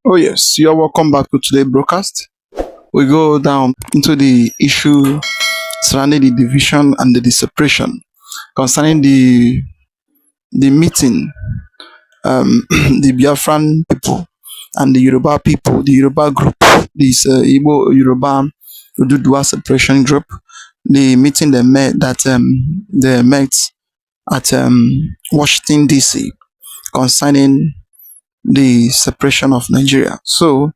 Oh, yes, you're welcome back to today's broadcast. We go down into the issue surrounding the division and the separation concerning the meeting, the Biafran people and the Yoruba people, the Yoruba group, this Igbo Yoruba Ududua separation group, the meeting they met at Washington D.C. concerning the separation of Nigeria. So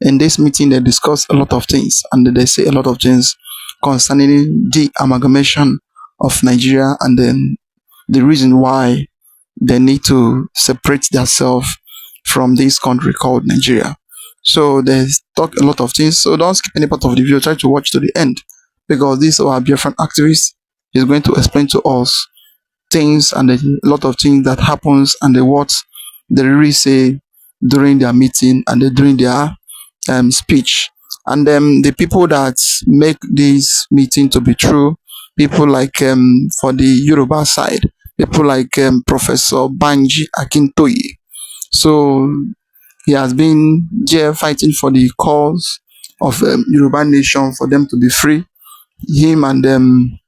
in this meeting, they discuss a lot of things and they say a lot of things concerning the amalgamation of Nigeria and then the reason why they need to separate themselves from this country called Nigeria. So they talk a lot of things. So don't skip any part of the video. Try to watch to the end because this our Biafran activist is going to explain to us things and a lot of things that happens and the words they really say during their meeting and during their speech. And the people that make this meeting to be true, people like for the Yoruba side, people like Professor Banji Akintoye. So he has been there fighting for the cause of Yoruba Nation for them to be free. Him and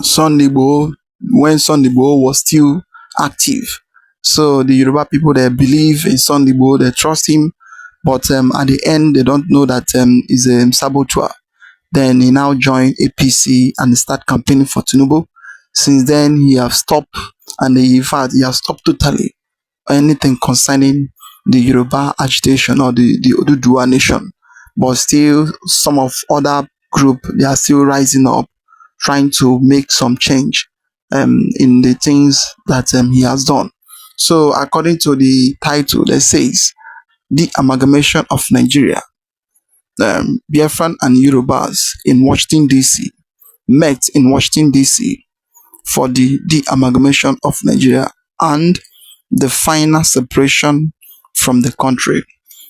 Sunday Igboho, when Sunday Igboho was still active. So the Yoruba people, they believe in Sunday Igboho, they trust him, but at the end they don't know that he's a saboteur. Then he now joined APC and start campaigning for Tinubu. Since then he have stopped, and in fact he has stopped totally anything concerning the Yoruba agitation or the Ududua nation. But still some of other group, they are still rising up trying to make some change in the things that he has done. So according to the title that says the amalgamation of Nigeria, Biafran and Yorubas in Washington DC met in Washington DC for the amalgamation of Nigeria and the final separation from the country.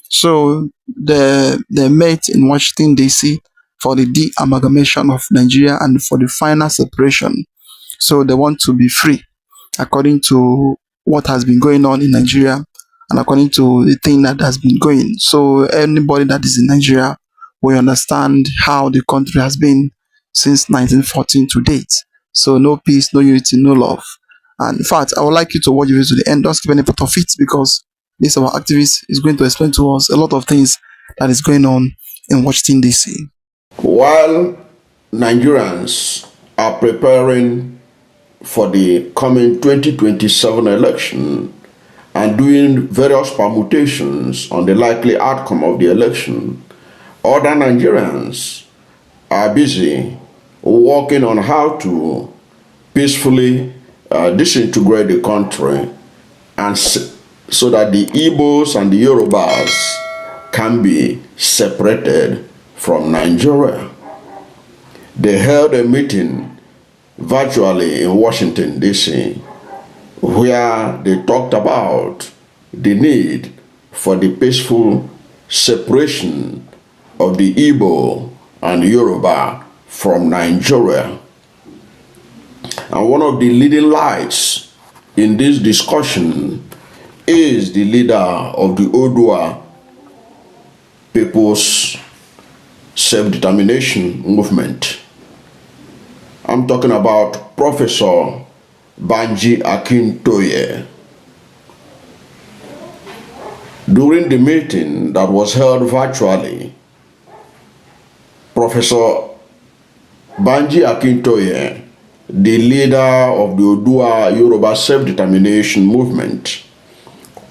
So they met in Washington DC for the de-amalgamation of Nigeria and for the final separation. So they want to be free according to what has been going on in Nigeria and according to the thing that has been going. So anybody that is in Nigeria will understand how the country has been since 1914 to date. So no peace, no unity, no love. And in fact, I would like you to watch the video to the end. Don't skip any part of it because this our activist is going to explain to us a lot of things that is going on in Washington DC. While Nigerians are preparing for the coming 2027 election and doing various permutations on the likely outcome of the election, other Nigerians are busy working on how to peacefully disintegrate the country and so that the Igbos and the Yorubas can be separated from Nigeria. They held a meeting virtually in Washington, D.C., where they talked about the need for the peaceful separation of the Igbo and Yoruba from Nigeria. And one of the leading lights in this discussion is the leader of the Odua People's Self-Determination Movement. I'm talking about Professor Banji Akintoye. During the meeting that was held virtually, Professor Banji Akintoye, the leader of the Odua Yoruba Self-Determination Movement,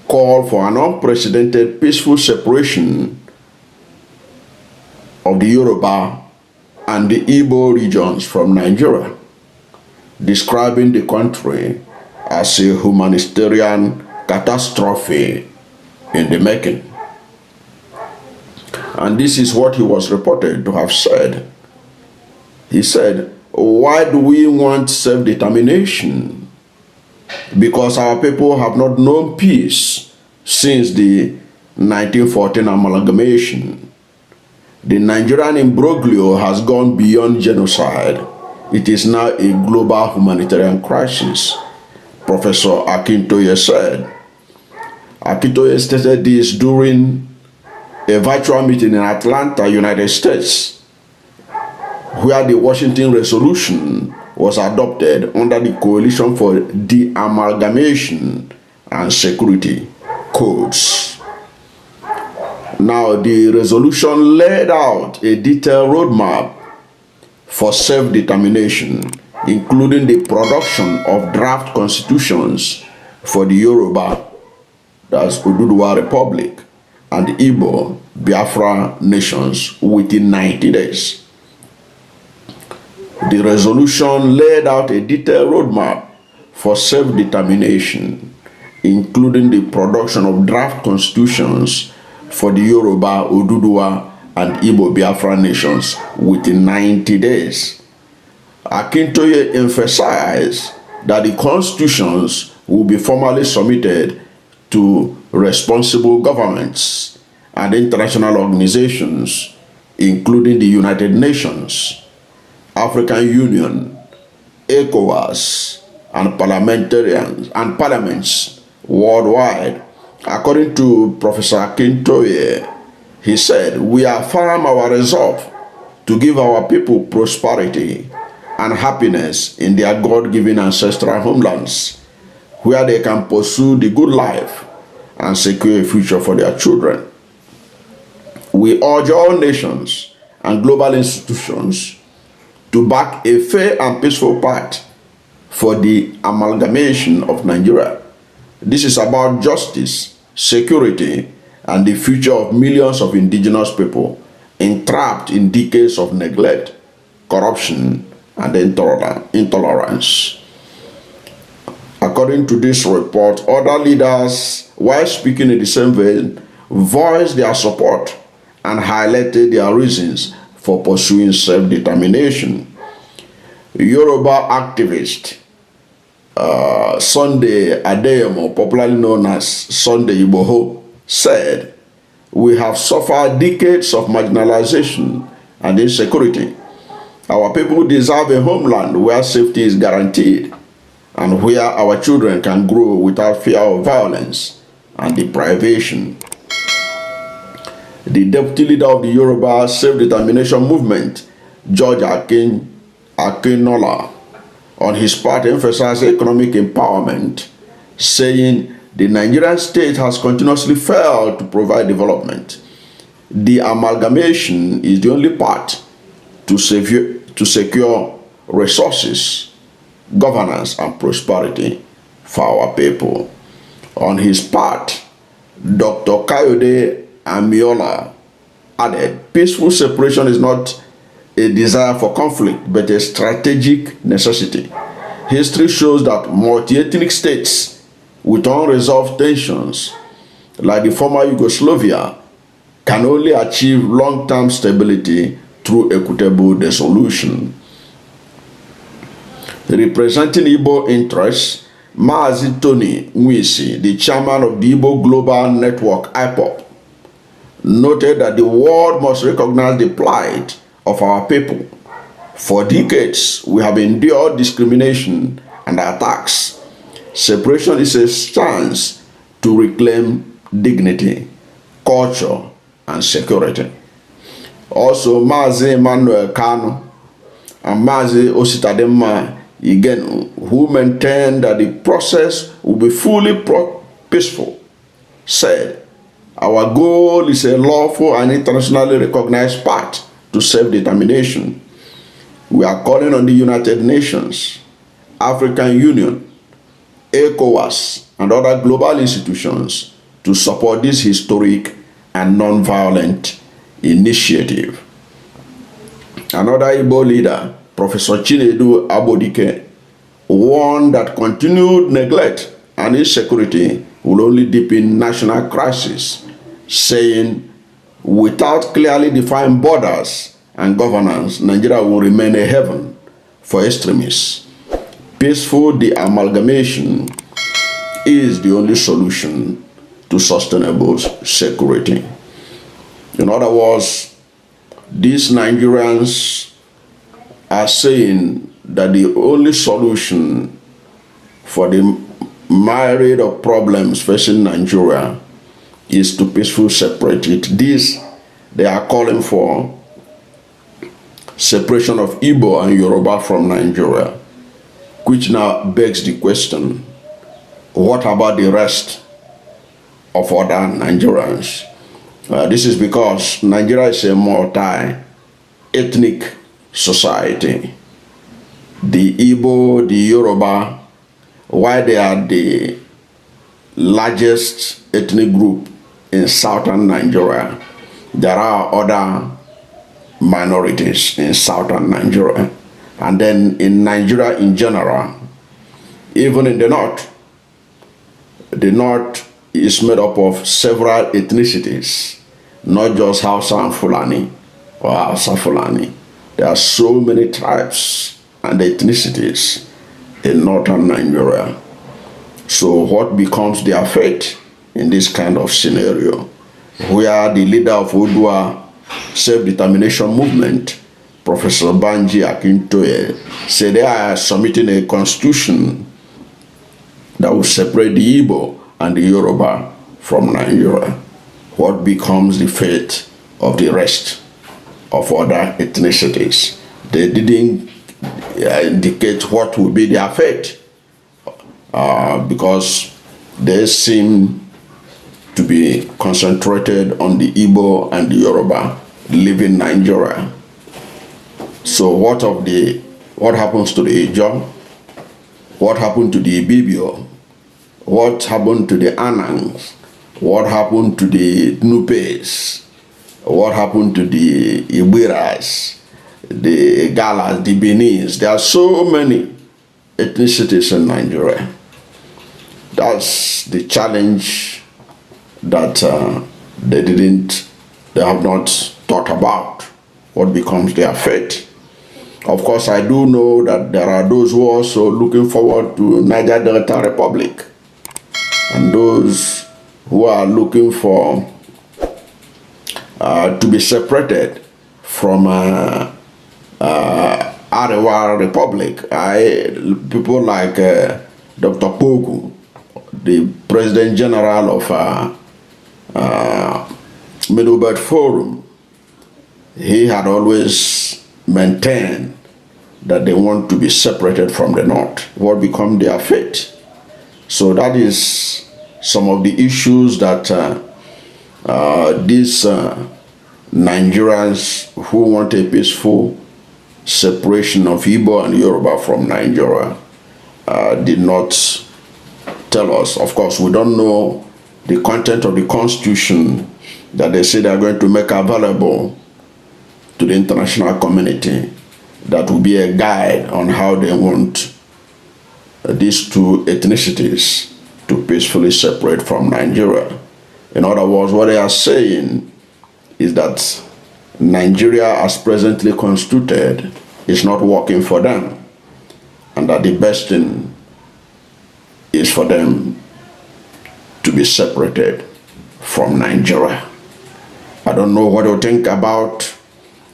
called for an unprecedented peaceful separation of the Yoruba and the Igbo regions from Nigeria, describing the country as a humanitarian catastrophe in the making. And this is what he was reported to have said. He said, "Why do we want self-determination? Because our people have not known peace since the 1914 amalgamation. The Nigerian imbroglio has gone beyond genocide. It is now a global humanitarian crisis," Professor Akintoye said. Akintoye stated this during a virtual meeting in Atlanta, United States, where the Washington Resolution was adopted under the Coalition for the Amalgamation and Security Codes. Now, the resolution laid out a detailed roadmap for self-determination, including the production of draft constitutions for the Yoruba, that's Oduduwa Republic, and the Igbo Biafra nations within 90 days. The resolution laid out a detailed roadmap for self-determination, including the production of draft constitutions for the Yoruba, Oduduwa, and Igbo Biafra nations within 90 days. Akintoye emphasized that the constitutions will be formally submitted to responsible governments and international organizations, including the United Nations, African Union, ECOWAS, and parliaments worldwide. According to Professor Akintoye, he said, "We affirm our resolve to give our people prosperity and happiness in their God-given ancestral homelands, where they can pursue the good life and secure a future for their children. We urge all nations and global institutions to back a fair and peaceful path for the amalgamation of Nigeria. This is about justice, security, and the future of millions of indigenous people entrapped in decades of neglect, corruption, and intolerance." According to this report, other leaders, while speaking in the same vein, voiced their support and highlighted their reasons for pursuing self-determination. Yoruba activist Sunday Adeyemo, popularly known as Sunday Igboho, said, "We have suffered decades of marginalization and insecurity. Our people deserve a homeland where safety is guaranteed and where our children can grow without fear of violence and deprivation." The deputy leader of the Yoruba self-determination movement, George Akinola, on his part emphasized economic empowerment, saying the Nigerian state has continuously failed to provide development. The amalgamation is the only path to secure resources, governance, and prosperity for our people. On his part, Dr. Kayode Amiola added, "Peaceful separation is not a desire for conflict, but a strategic necessity. History shows that multi-ethnic states with unresolved tensions, like the former Yugoslavia, can only achieve long-term stability through equitable dissolution." Representing Igbo interests, Mazi Tony Nwisi, the chairman of the Igbo Global Network (IPOP), noted that the world must recognize the plight of our people. For decades, we have endured discrimination and attacks. Separation is a chance to reclaim dignity, culture, and security. Also, Mazi Emmanuel Kanu and Mazi Ositadema Igenu, who maintained that the process will be fully peaceful, said, "Our goal is a lawful and internationally recognized path to self-determination. We are calling on the United Nations, African Union, ECOWAS, and other global institutions to support this historic and non-violent initiative." Another Igbo leader, Professor Chinedu Abodike, warned that continued neglect and insecurity will only deepen national crisis, saying, "Without clearly defined borders and governance, Nigeria will remain a haven for extremists. Peaceful de-amalgamation is the only solution to sustainable security." In other words, these Nigerians are saying that the only solution for the myriad of problems facing Nigeria is to peacefully separate it. This, they are calling for separation of Igbo and Yoruba from Nigeria, which now begs the question, what about the rest of other Nigerians? This is because Nigeria is a multi-ethnic society. The Igbo, the Yoruba, while they are the largest ethnic group in southern Nigeria, there are other minorities in southern Nigeria. And then in Nigeria in general, even in the north is made up of several ethnicities, not just Hausa and Fulani or Hausa Fulani. There are so many tribes and ethnicities in northern Nigeria. So what becomes their fate in this kind of scenario, where the leader of Odua self-determination movement, Professor Banji Akintoye, said they are submitting a constitution that will separate the Igbo and the Yoruba from Nigeria? What becomes the fate of the rest of other ethnicities? They didn't indicate what will be their fate, because they seem to be concentrated on the Igbo and the Yoruba living Nigeria. So what happens to the Ijaw? What happened to the Ibibio? What happened to the Anangs? What happened to the Nupes? What happened to the Ibiras, the Galas, the Benins? There are so many ethnicities in Nigeria. That's the challenge that they have not thought about. What becomes their fate? Of course, I do know that there are those who are also looking forward to Niger Delta Republic, and those who are looking for to be separated from Arewa Republic. People like Dr. Pogu, the President General of Middle Belt Forum, he had always maintained that they want to be separated from the North. What become their fate? So that is some of the issues that these Nigerians who want a peaceful separation of Igbo and Yoruba from Nigeria did not tell us. Of course, we don't know the content of the constitution that they say they are going to make available to the international community. That will be a guide on how they want these two ethnicities to peacefully separate from Nigeria. In other words, what they are saying is that Nigeria, as presently constituted, is not working for them, and that the best thing is for them to be separated from Nigeria. I don't know what you think about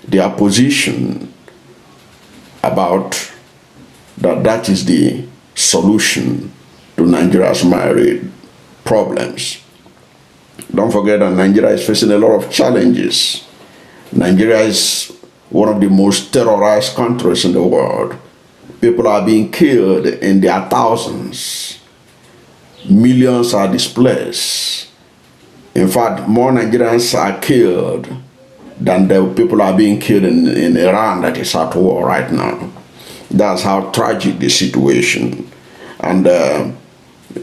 their position about that is the solution to Nigeria's myriad problems. Don't forget that Nigeria is facing a lot of challenges. Nigeria is one of the most terrorized countries in the world. People are being killed in their thousands. Millions are displaced. In fact, more Nigerians are killed than the people are being killed in Iran that is at war right now. That's how tragic the situation. And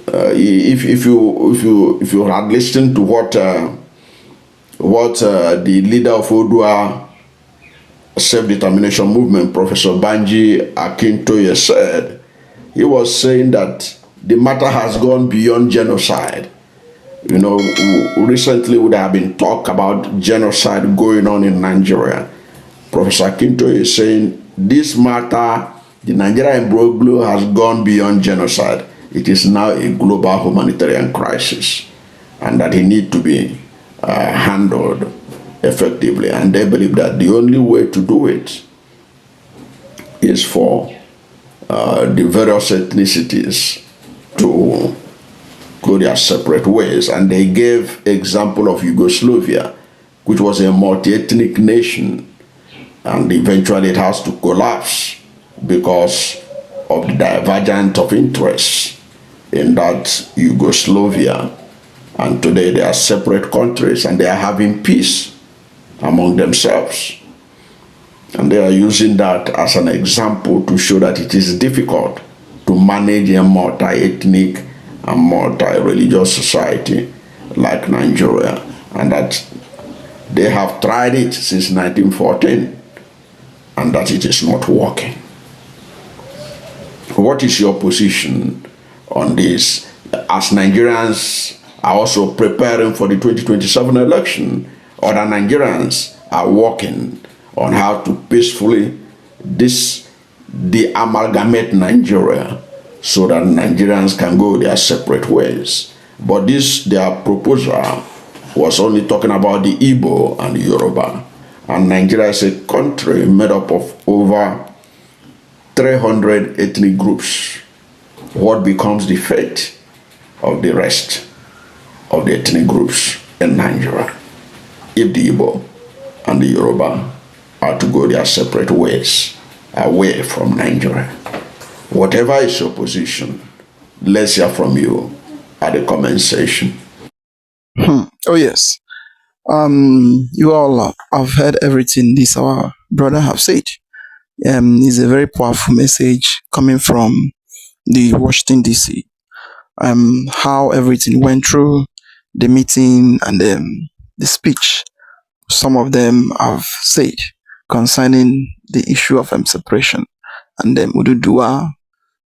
if you had listened to what the leader of Odua self-determination movement, Professor Banji Akintoye, said, he was saying that the matter has gone beyond genocide. You know, recently would have been talk about genocide going on in Nigeria. Professor Akintoye is saying this matter, the Nigeria imbroglio, has gone beyond genocide. It is now a global humanitarian crisis, and that it needs to be handled effectively. And they believe that the only way to do it is for the various ethnicities to go their separate ways. And they gave example of Yugoslavia, which was a multi-ethnic nation, and eventually it has to collapse because of the divergence of interests in that Yugoslavia. And today they are separate countries and they are having peace among themselves. And they are using that as an example to show that it is difficult to manage a multi-ethnic and multi-religious society like Nigeria, and that they have tried it since 1914 and that it is not working. What is your position on this? As Nigerians are also preparing for the 2027 election, other Nigerians are working on how to peacefully de-amalgamate Nigeria so that Nigerians can go their separate ways. But their proposal was only talking about the Igbo and the Yoruba. And Nigeria is a country made up of over 300 ethnic groups. What becomes the fate of the rest of the ethnic groups in Nigeria if the Igbo and the Yoruba are to go their separate ways away from Nigeria? Whatever is your position, let's hear from you at the comment section. Oh yes. You all have heard everything this our brother have said. It's a very powerful message coming from the Washington DC. How everything went through the meeting and the speech. Some of them have said concerning the issue of separation, and Ududua,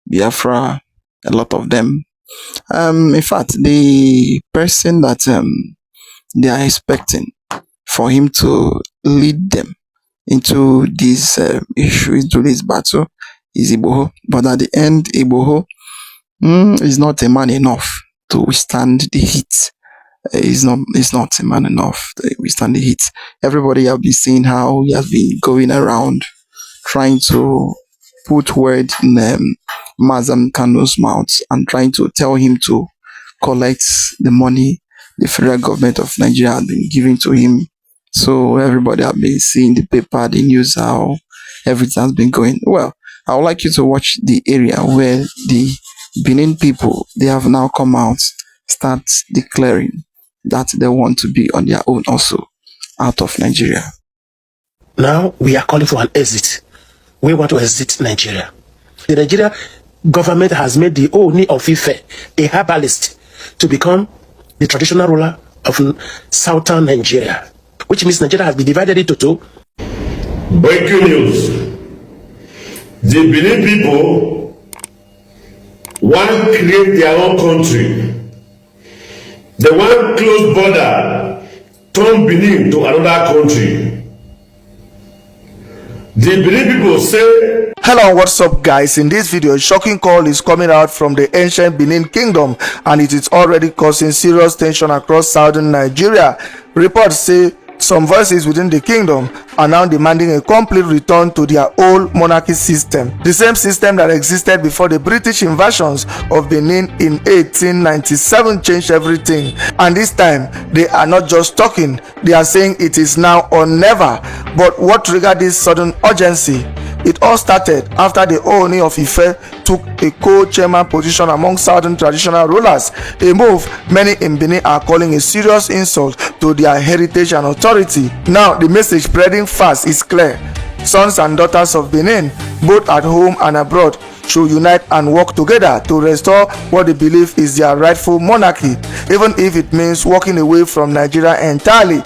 Biafra, a lot of them. In fact, the person that they are expecting for him to lead them into this issue, into this battle, is Iboho. But at the end, Iboho is not a man enough to withstand the heat. He's not a man enough to withstand the heat. Everybody have been seeing how he has been going around trying to put word in Mazam Kano's mouth and trying to tell him to collect the money the federal government of Nigeria has been giving to him. So everybody have been seeing the paper, the news, how everything has been going. Well, I would like you to watch the area where the Benin people, they have now come out, start declaring that they want to be on their own also out of Nigeria. Now we are calling for an exit. We want to exit Nigeria. The Nigeria government has made the Oni of Ife a herbalist to become the traditional ruler of southern Nigeria, which means Nigeria has been divided into two. Breaking news. The Benin people want to create their own country. They want close border, turn Benin to another country. The Benin people say, hello, what's up guys? In this video, a shocking call is coming out from the ancient Benin Kingdom, and it is already causing serious tension across southern Nigeria. Reports say some voices within the kingdom are now demanding a complete return to their old monarchy system, the same system that existed before the British invasions of Benin in 1897 changed everything. And this time they are not just talking, they are saying it is now or never. But what triggered this sudden urgency? It all started after the Ooni of Ife took a co-chairman position among southern traditional rulers, a move many in Benin are calling a serious insult to their heritage and authority. Now the message spreading fast is clear. Sons and daughters of Benin, both at home and abroad, should unite and work together to restore what they believe is their rightful monarchy, even if it means walking away from Nigeria entirely.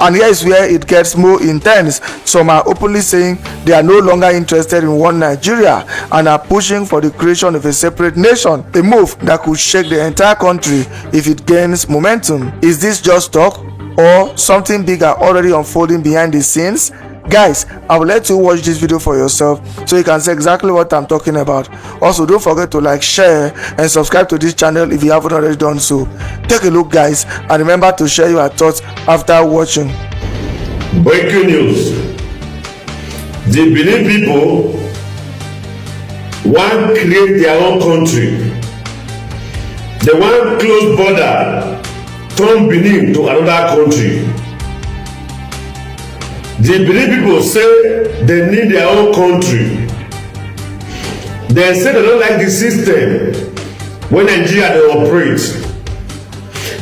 And here is where it gets more intense. Some are openly saying they are no longer interested in one Nigeria and are pushing for the creation of a separate nation, a move that could shake the entire country if it gains momentum. Is this just talk or something bigger already unfolding behind the scenes? Guys, I will let you watch this video for yourself so you can see exactly what I'm talking about. Also, don't forget to like, share and subscribe to this channel if you haven't already done so. Take a look guys, and remember to share your thoughts after watching. breaking news. The Benin people want to create their own country. They want close border, turn Benin to another country. The Benin people say they need their own country. They say they don't like the system when Nigeria they operate.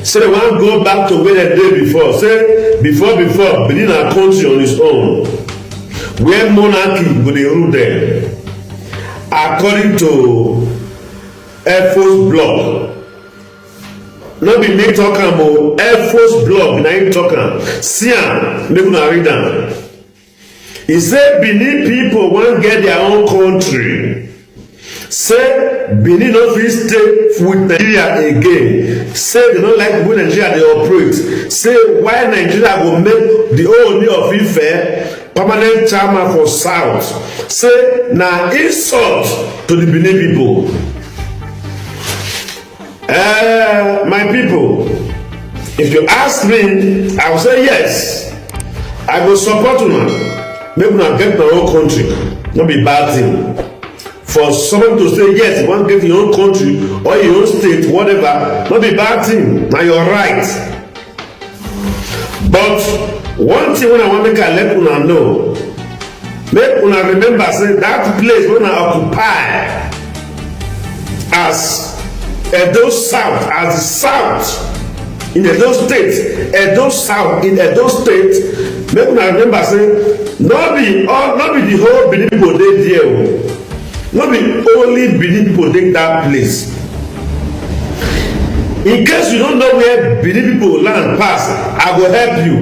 Say they want to go back to where they did before. Say before Benin a country on its own, where monarchy go dey rule them, according to Air Force blog. No be me talk am o, Air Force blog na him talk am. See am, make una read am. He say Benin people wan get their own country. Say Benin no fit stay with Nigeria again. Say they no like the way Nigeria dey operate. Say why Nigeria go make the whole Ooni of Ife permanent chairman for South. Say na insult to the Benin people. My people, if you ask me, I will say yes. I will support una. Make una get my own country. No be bad thing. For someone to say yes, you want to get your own country or your own state, whatever, not be bad thing. Now you're right. But one thing when I want to make I let una know, make una remember say that place when I occupy as Edo South, as the South in Edo State, Edo South in Edo State, make una remember say not be the whole Benin people dey there. No be only Benin people take that place. In case you don't know where Benin people land pass, I will help you.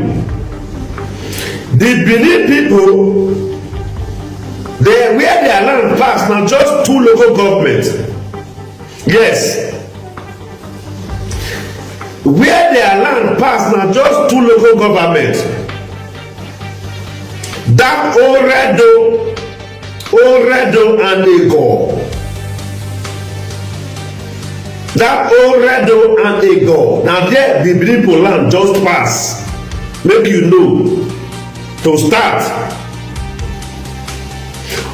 The Benin people, where their land pass now just 2 local governments. Yes. Where their land pass now just 2 local governments. That Oredo and Ego. That Oredo and Ego. Now there the people land just pass. Make you know to start.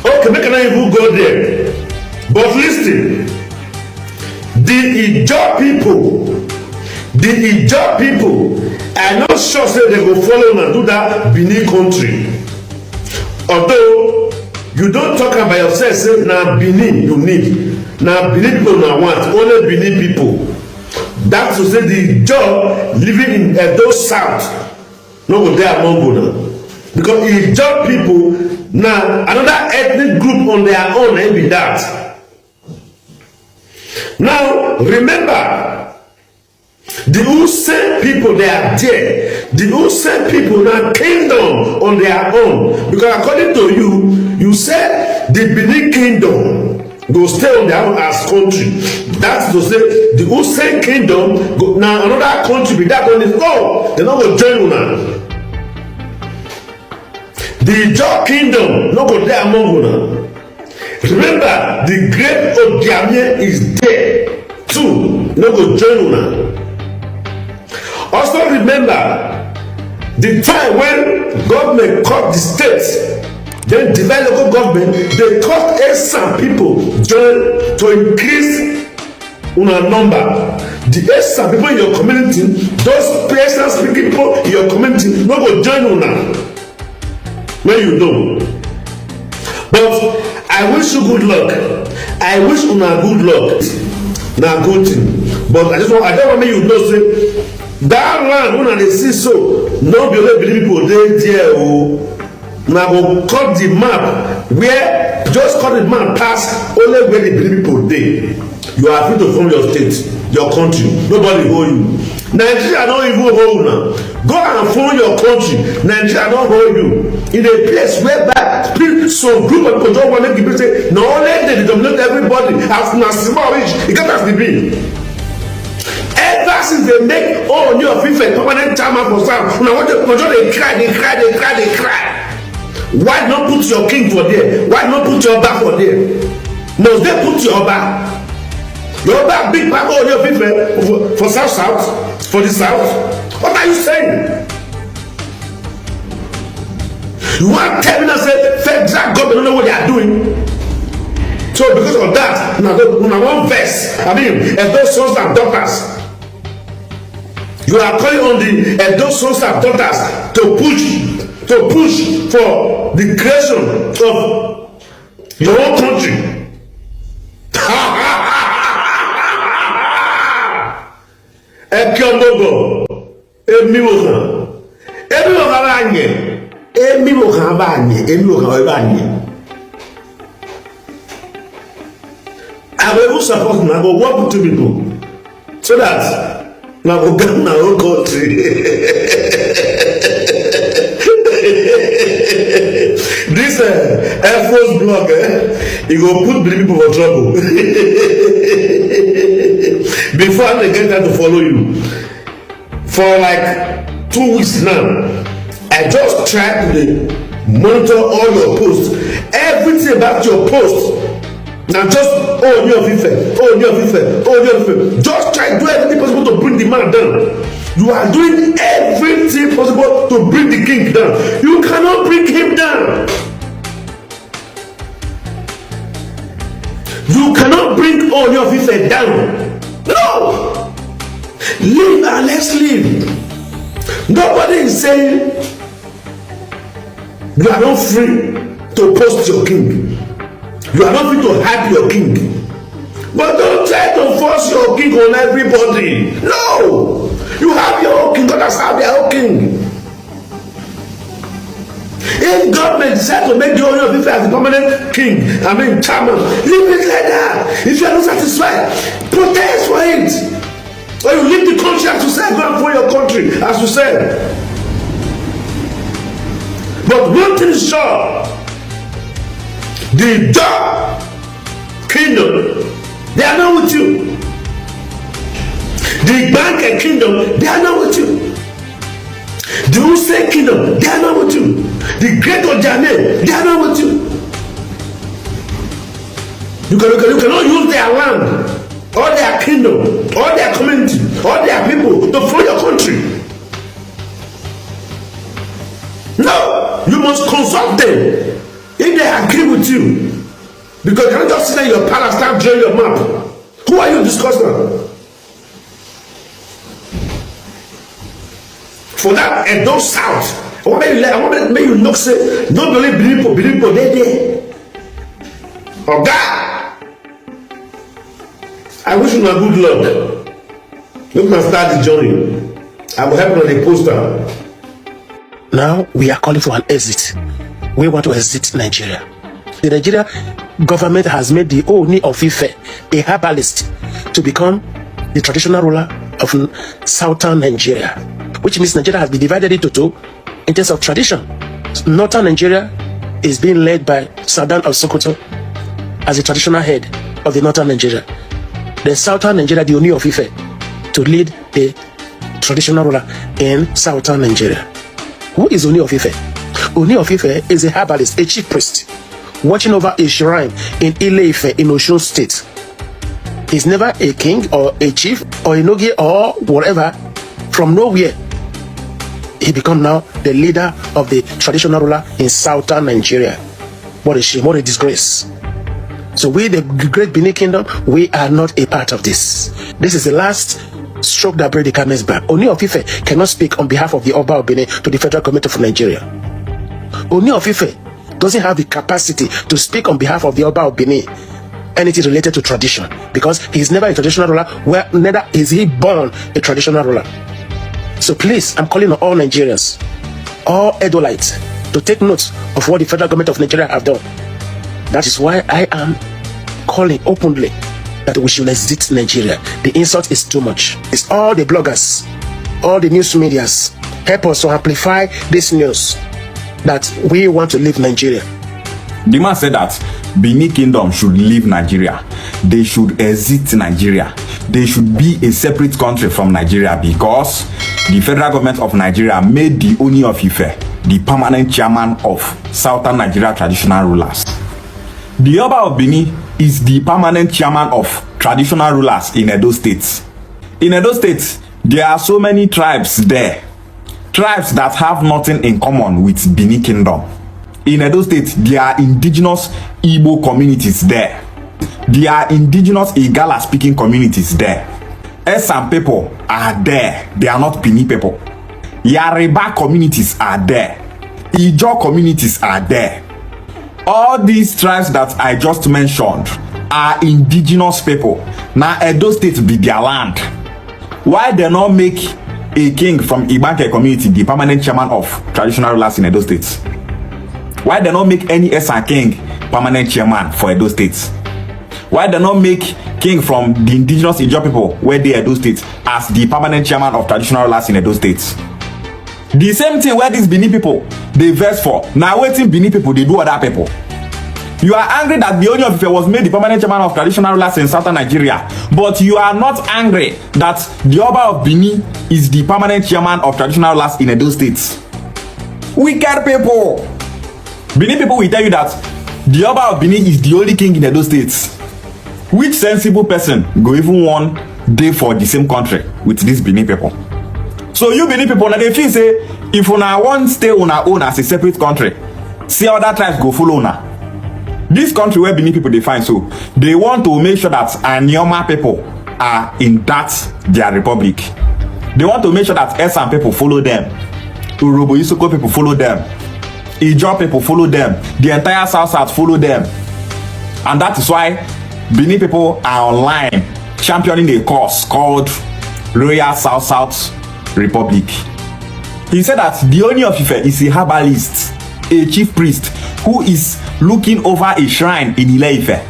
Okay, make I even go there. But listen, the Ijaw people, I'm not sure say they go follow and do that Benin country. Although you don't talk about yourself, say na Benin you need. Na Benin people na want, only Benin people. That's to say the job living in Edo South no go there among una. Because the job people na another ethnic group on their own and be that. Now remember, the Usain people they are there. The Usain people now kingdom on their own. Because according to you, you said the Benin Kingdom go stay on their own as country. That's to say the Usain Kingdom go now another country be that one is no. They not go join una. The Ijaw Kingdom no go there among una. Remember the great Ogiamie is there too. No go join una. Also remember the time when government cut the states, then divide local government, they cut some people join to increase una number. The some people in your community, those Persian speaking people in your community, no go join una. When you know. But I wish you good luck. I wish una good luck. Na good thing. But I don't want make you know say that land una dey see so no be only Benin people dey there o. Na go cut the map where just cut the map pass only where the Benin people dey. You are free to form your state, your country. Nobody hold you. Nigeria no even hold una. Go and form your country. Nigeria no hold you. In a place whereby some group of people don't want to give say na only they dominate everybody as na small reach e get as e be. Ever since they make Ooni of Ife permanent chairman for South, una want to dey cry. Why not put your king for there? Why not put your Oba for there? Must they put your Oba? Your Oba big back Ooni of Ife for South, for the South? What are you saying? You want to tell me that say federal government don't know what they are doing? So because of that, now one verse, I mean, Edo sons and daughters, you are calling on the Edo sons and daughters to push for the creation of your own country. Ekyomogo, I will even support and I will work with two people so that I will get my own country. This Air Force blog, you go put the people for trouble. Before they get time to follow you. For like 2 weeks now, I just tried to monitor all your posts. Everything about your posts. Now just just try to do everything possible to bring the man down. You are doing everything possible to bring the king down. You cannot bring him down. You cannot bring all your Ife down. No. Live and let's live. Nobody is saying you are not free to post your king. You are not free to hype your king. But don't try to force your king on everybody. No! You have your own king. Others have their own king. If government decide to make the owner of Ife as the permanent king, I mean chairman, leave it like that. If you are not satisfied, protest for it. Or you leave the country as you said, go and for your country, as you said. But one thing is sure. The Yoruba Kingdom, they are not with you. The Benin Kingdom, they are not with you. The Usse Kingdom, they are not with you. The Great Ojane, they are not with you. You cannot use their land, or their kingdom, or their community, or their people to free your country. No, you must consult them. If they agree with you, because you can't just sit in your palace and draw your map. Who are you discussing? For that Edo South, I want to make you look say, don't believe people, they there. Oh God! I wish you a good luck. You can start the journey. I will help you on the poster. Now we are calling for an exit. We want to exit Nigeria. The Nigeria government has made the Oni of Ife a herbalist to become the traditional ruler of southern Nigeria, which means Nigeria has been divided into two in terms of tradition. Northern Nigeria is being led by Sadan of Sokoto as the traditional head of the northern Nigeria. The southern Nigeria, the Oni of Ife, to lead the traditional ruler in southern Nigeria. Who is Oni of Ife? Oni of Ife is a herbalist, a chief priest, watching over a shrine in Ile-Ife in Osun State. He's never a king or a chief or a nogi or whatever. From nowhere, he become now the leader of the traditional ruler in southern Nigeria. What a shame, what a disgrace. So we, the great Benin Kingdom, we are not a part of this. This is the last stroke that break the camel's back. Oni of Ife cannot speak on behalf of the Oba of Benin to the federal government of Nigeria. Oni of Ife doesn't have the capacity to speak on behalf of the Oba of Benin anything related to tradition, because he's never a traditional ruler, where neither is he born a traditional ruler. So please, I'm calling on all Nigerians, all Edolites, to take note of what the federal government of Nigeria have done. That is why I am calling openly that we should exit Nigeria. The insult is too much. It's all the bloggers, all the news medias, help us to amplify this news that we want to leave Nigeria. The man said that Benin Kingdom should leave Nigeria. They should exit Nigeria. They should be a separate country from Nigeria, because the federal government of Nigeria made the Oni of Ife the permanent chairman of southern Nigeria traditional rulers. The Oba of Benin is the permanent chairman of traditional rulers in Edo State. In Edo State, there are so many tribes there. Tribes that have nothing in common with Benin Kingdom. In Edo State, there are indigenous Igbo communities there. There are indigenous Igala speaking communities there. Esan people are there. They are not Benin people. Yoruba communities are there. Ijaw communities are there. All these tribes that I just mentioned are indigenous people. Now Edo State be their land. Why they not make a king from Ibanke community the permanent chairman of traditional rulers in Edo State? Why they not make any Esan king permanent chairman for Edo State? Why they not make king from the indigenous Ijaw people where they Edo State as the permanent chairman of traditional rulers in Edo State? The same thing where these Benin people they vex for. Now waiting Benin people they do other people. You are angry that the Oni of Ife was made the permanent chairman of traditional rulers in southern Nigeria, but you are not angry that the Oba of Benin is the permanent chairman of traditional rulers in Edo State. Wicked people. Benin people will tell you that the Oba of Benin is the only king in Edo State. Which sensible person go even one day for the same country with these Benin people? So you Benin people, now they feel say if una want stay una own as a separate country, see other tribes go follow una. This country where Benin people they find, so they want to make sure that Anyoma people are in that their republic. They want to make sure that Esan people follow them, Urobo Isoko people follow them, Ijaw people follow them, the entire South follow them, and that is why Benin people are online championing a cause called Royal South Republic. He said that the Oni of Ife is a herbalist, a chief priest who is looking over a shrine in Ile-Ife.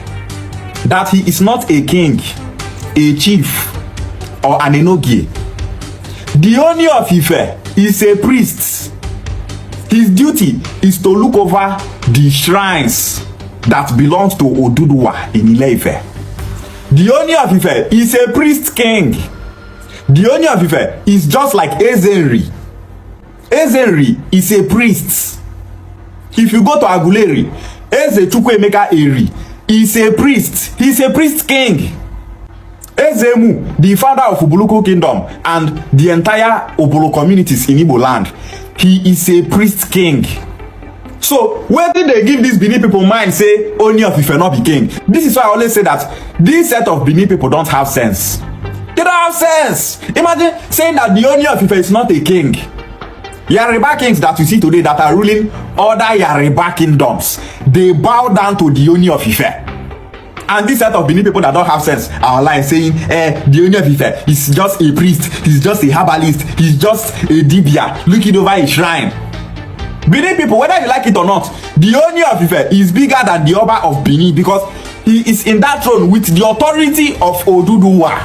That he is not a king, a chief, or an enogie. The Oni of Ife is a priest. His duty is to look over the shrines that belongs to Oduduwa in Ile-Ife. The Oni of Ife is a priest king. The Oni of Ife is just like Ezenri. Ezenri is a priest. If you go to Aguleri, Eze Chukwuemeka Eri is a priest. He's a priest king. Ezemu, the founder of Ubuluku Kingdom and the entire Obolo communities in Igbo land, he is a priest king. So where did they give these Benin people mind say Oni of Ife not be king? This is why I always say that this set of Benin people don't have sense. They don't have sense. Imagine saying that the Oni of Ife is not a king. Yoruba kings that you see today that are ruling other Yoruba kingdoms, they bow down to the Oni of Ife. And this set of Benin people that don't have sense are online saying, the Oni of Ife is just a priest, he's just a herbalist, he's just a dibia looking over a shrine. Benin people, whether you like it or not, the Oni of Ife is bigger than the Oba of Benin because he is in that throne with the authority of Oduduwa.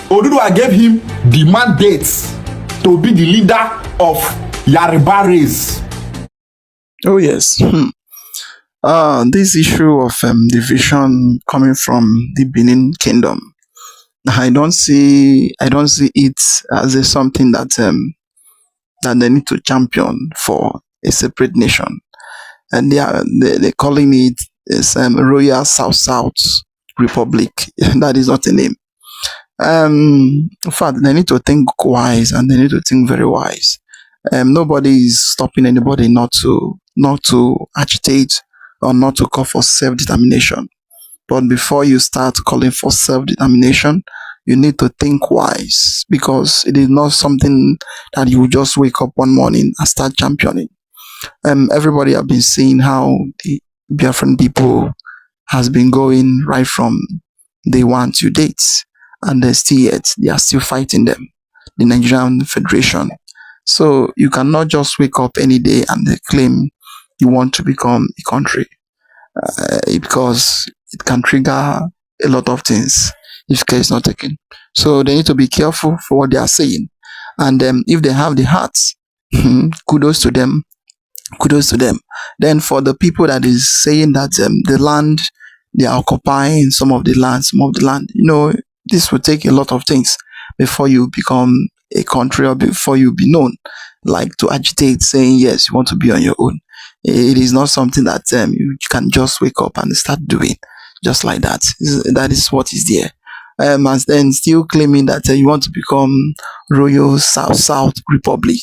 Oduduwa gave him the mandate to be the leader of Yoruba race. Oh yes. This issue of division coming from the Benin Kingdom, I don't see it as something that that they need to champion for a separate nation, and they're calling it Royal South Republic. That is not a name. In fact, they need to think wise, and they need to think very wise. Nobody is stopping anybody not to agitate or not to call for self-determination. But before you start calling for self-determination, you need to think wise, because it is not something that you just wake up one morning and start championing. Everybody have been seeing how the Biafran people has been going right from day one to date, and they are still fighting them, the Nigerian Federation. So you cannot just wake up any day and claim you want to become a country, because it can trigger a lot of things if care is not taken. So they need to be careful for what they are saying. And if they have the hearts, kudos to them. Then for the people that is saying that the land, they are occupying some of the land, this will take a lot of things before you become a country or before you be known, like to agitate saying, yes, you want to be on your own. It is not something that you can just wake up and start doing just like that. That is what is there. And then still claiming that you want to become Royal South Republic.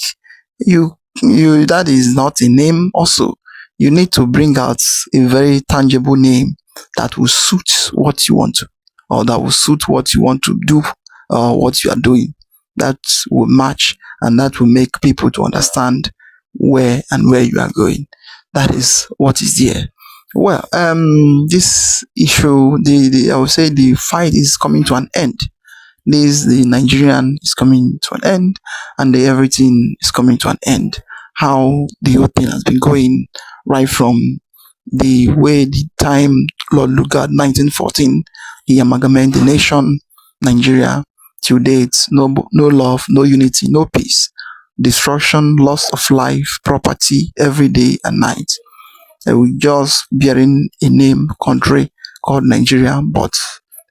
That is not a name also. You need to bring out a very tangible name that will suit what you want to, or that will suit what you want to do, or what you are doing. That will match, and that will make people to understand where you are going. That is what is there. Well, this issue, I would say the fight is coming to an end. The Nigerian is coming to an end, and everything is coming to an end. How the whole thing has been going right from the way the time Lord Lugard 1914 he amalgamated the nation Nigeria till date. No love, no unity, no peace, destruction, loss of life, property every day and night. We just bearing a name country called Nigeria, but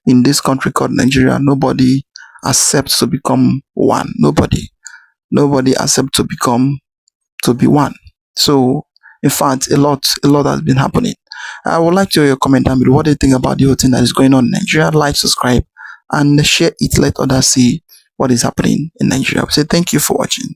in this country called Nigeria, nobody accepts to become one. Nobody accepts to be one. So, in fact, a lot has been happening. I would like to hear your comment down below. What do you think about the whole thing that is going on in Nigeria? Like, subscribe, and share it. Let others see what is happening in Nigeria. I say thank you for watching.